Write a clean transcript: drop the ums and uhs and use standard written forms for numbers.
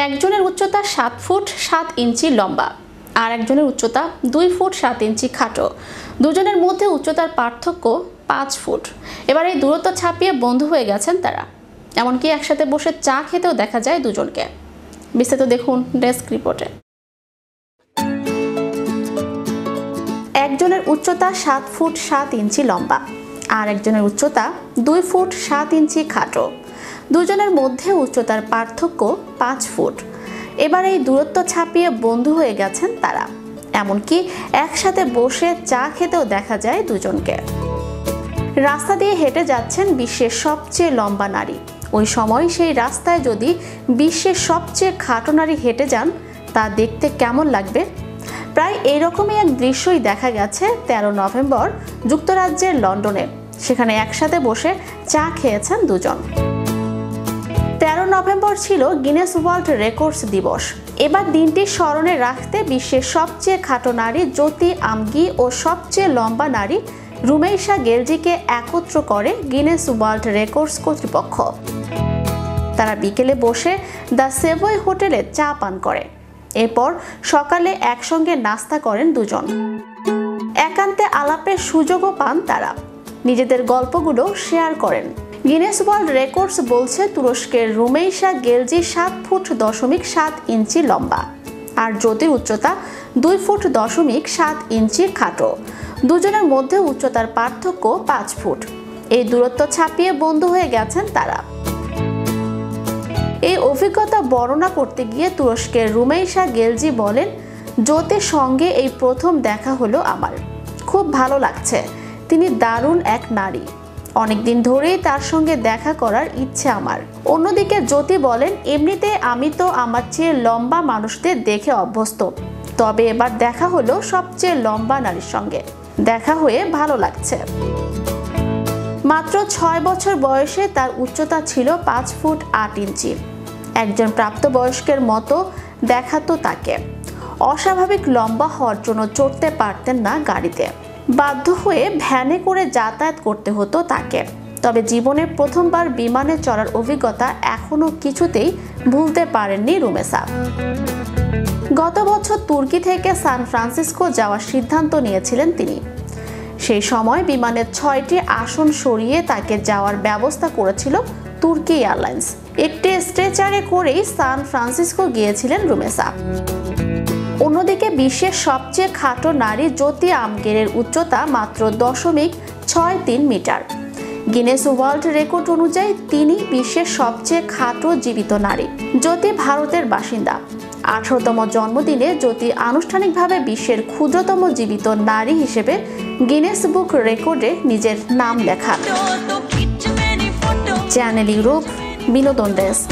একজনের উচ্চতা 7 ফুট 7 ইঞ্চি লম্বা আর একজনের উচ্চতা 2 ফুট 7 ইঞ্চি খাটো। দুজনের মধ্যে উচ্চতার পার্থক্য 5 ফুট। এবার এই দূরত্ব ছাপিয়ে বন্ধু হয়ে গেছেন তারা। এমনকি একসাথে বসে চা খেতেও দেখা যায় দুজনকে। বিস্তারিত দেখুন ডেস্ক রিপোর্টে। একজনের উচ্চতা 7 ফুট 7 ইঞ্চি লম্বা আর একজনের উচ্চতা 2 ফুট 7 ইঞ্চি খাটো। দুজনের মধ্যে উচ্চতার পার্থক্য 5 ফুট। এবার এই দূরত্ব ছাপিয়ে বন্ধু হয়ে গেছেন তারা। এমনকি একসাথে বসে চা খেতেও দেখা যায় দুজনকে। রাস্তা দিয়ে হেঁটে যাচ্ছেন বিশ্বের সবচেয়ে লম্বা নারী। ওই সময় সেই রাস্তায় যদি বিশ্বের সবচেয়ে খাটো নারী হেঁটে যান, তা দেখতে কেমন লাগবে? প্রায় এইরকমই এক দৃশ্যই দেখা গেছে 13 নভেম্বর যুক্তরাজ্যের লন্ডনে। সেখানে একসাথে বসে চা খেয়েছেন দুজন। 13 নভেম্বর ছিল গিনেস ওয়ার্ল্ড রেকর্ডস দিবস। এবার দিনটি স্মরণে রাখতে বিশ্বের সবচেয়ে খাটো নারী জ্যোতি আমগি ও সবচেয়ে লম্বা নারী রুমেইসা গেলজিকে একত্র করে গিনেস ওয়ার্ল্ড রেকর্ডস কর্তৃপক্ষ। তারা বিকেলে বসে দ্য সেভয় হোটেলে চা পান করে। এরপর সকালে একসঙ্গে নাস্তা করেন দুজন। একান্তে আলাপের সুযোগও পান তারা। নিজেদের গল্পগুলো শেয়ার করেন। গিনেস ওয়ার্ল্ড রেকর্ডস বলছে তুরস্কের রুমেইসা গেলজি 7 ফুট 7 ইঞ্চি লম্বা আর জ্যোতির উচ্চতা 2 ফুট 7 ইঞ্চি খাটো। দুজনের মধ্যে উচ্চতার পার্থক্য 5 ফুট। এই দূরত্ব ছাপিয়ে বন্ধু হয়ে গেছেন তারা। এই অভিজ্ঞতা বর্ণনা করতে গিয়ে তুরস্কের রুমেইসা গেলজি বলেন, জ্যোতির সঙ্গে এই প্রথম দেখা হলো আমার। খুব ভালো লাগছে। তিনি দারুণ এক নারী। অনেকদিন ধরেই তার সঙ্গে দেখা করার ইচ্ছে আমার। অন্যদিকে জ্যোতি বলেন, এমনিতে আমি তো আমার চেয়ে লম্বা মানুষদের দেখে অভ্যস্ত, তবে এবার দেখা হলো সবচেয়ে লম্বা নারীর সঙ্গে। দেখা হয়ে ভালো লাগছে। মাত্র 6 বছর বয়সে তার উচ্চতা ছিল 5 ফুট 8 ইঞ্চি। একজন প্রাপ্তবয়স্কের মতো দেখাতো তাকে। অস্বাভাবিক লম্বা হওয়ার জন্য চড়তে পারতেন না গাড়িতে। বাধ্য হয়ে ভ্যানে করে যাতায়াত করতে হতো তাকে। তবে জীবনের প্রথমবার বিমানে চড়ার অভিজ্ঞতা এখনো কিছুতেই ভুলতে পারেননি রুমেসা। গত বছর তুর্কি থেকে সান ফ্রান্সিসকো যাওয়ার সিদ্ধান্ত নিয়েছিলেন তিনি। সেই সময় বিমানের 6টি আসন সরিয়ে তাকে যাওয়ার ব্যবস্থা করেছিল তুর্কি এয়ারলাইন্স। একটি স্ট্রেচারে করেই সান ফ্রান্সিসকো গিয়েছিলেন রুমেসা। অন্যদিকে বিশ্বের সবচেয়ে খাটো নারী জ্যোতি আমগেরের উচ্চতা মাত্র 0.63 মিটার। গিনেস ওয়ার্ল্ড রেকর্ড অনুযায়ী তিনি বিশ্বের সবচেয়ে খাটো জীবিত নারী। জ্যোতি ভারতের বাসিন্দা। 18তম জন্মদিনে জ্যোতি আনুষ্ঠানিকভাবে বিশ্বের ক্ষুদ্রতম জীবিত নারী হিসেবে গিনেস বুক রেকর্ডে নিজের নাম লেখান। চ্যানেল ইউরোপ, বিনোদন ডেস্ক।